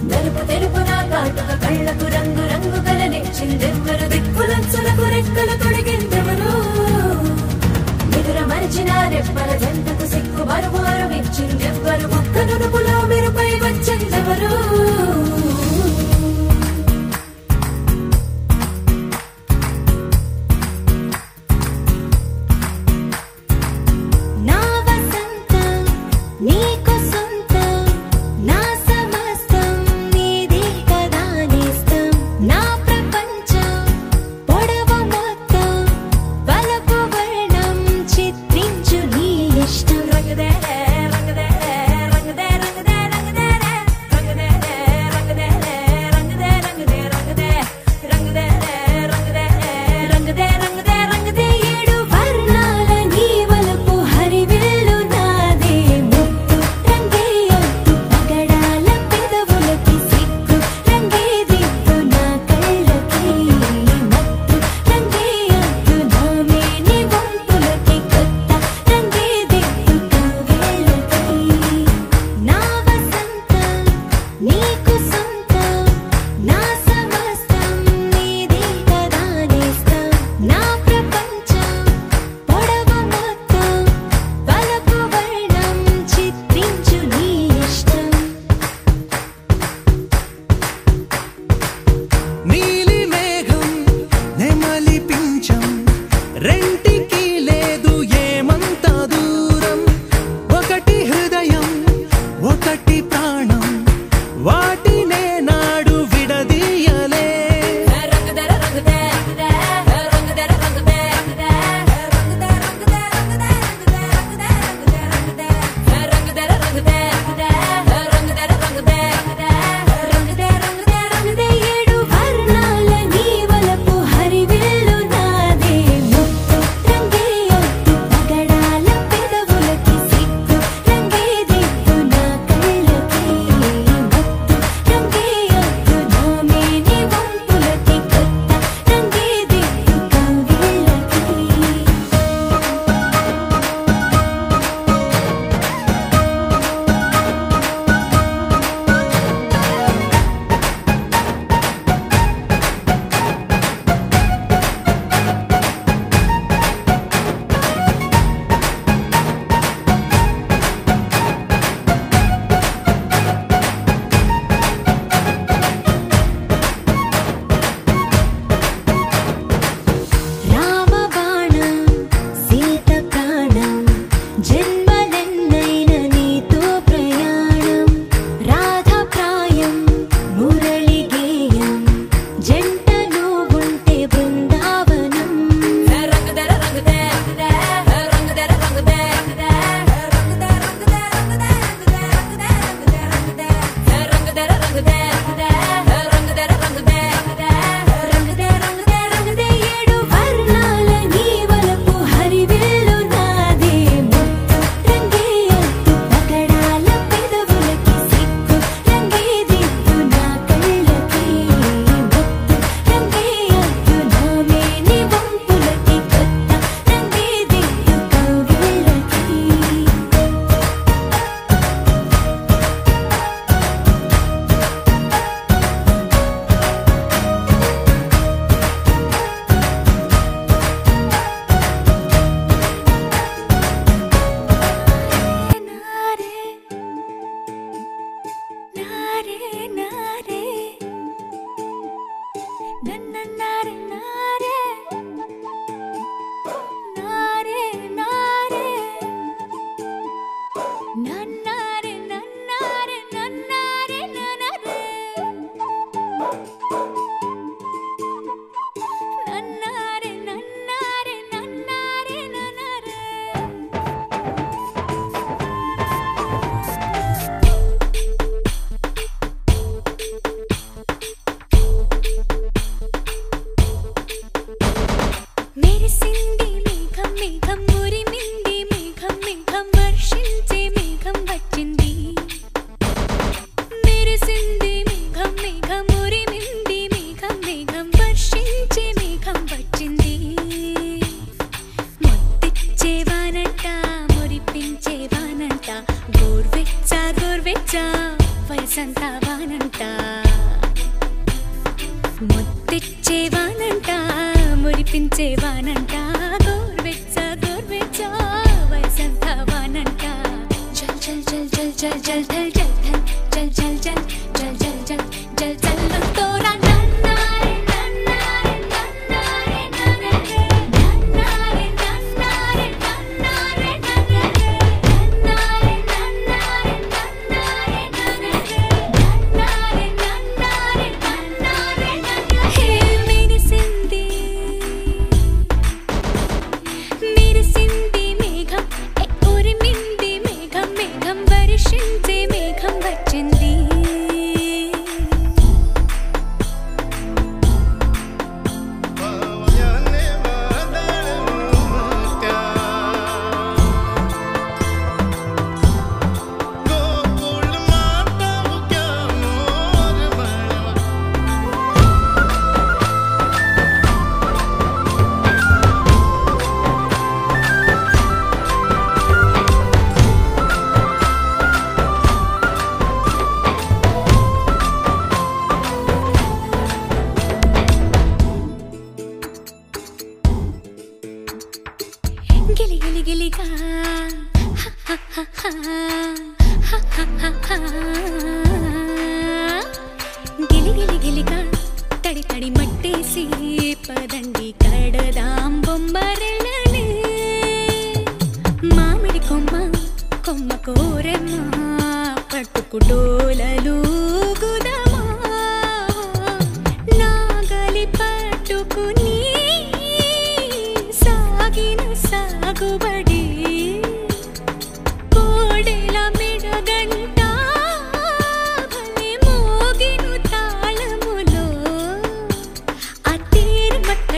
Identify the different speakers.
Speaker 1: నలుపు తెలుపు నా కాటుక కళ్ళకు రంగు రంగు కలనిచ్చిందెవ్వరు దిక్కులంచులకు రెక్కలు తొడిగిందెవరు నిదుర మరిచిన రెప్పల జంటకు సిక్కు మరుమారు ఇచ్చిందెవ్వరు ఒక్క నునుపులో మెరుపై వచ్చిందెవరు
Speaker 2: వయసంతా వానంట ముద్దిచ్చేవానంట మురిపించేవానంట గోర్వెచ్చ గోర్వెచ్చ వయసంతా వానంట జల్ జల్ జల్ జల్ జల్ జల్ జల్ జల్ జల్ జల్ జల్ జల్ జల్ జల్ జల్ జల్ తోరా గిలి గిలి గిలిగా గిలి గిలి గిలిగా తడి తడి మట్టేసి పదండి కడదాం బొమ్మరెళ్ళని మామిడి కొమ్మ కొమ్మ కోరెమ్మ పట్టుకుటోలలు గుదమా నాగలి పట్టుకుని సాగుబడి కోడెల మెడగంట భలే మోగిను తాళములో ఆ తీర్మట్ల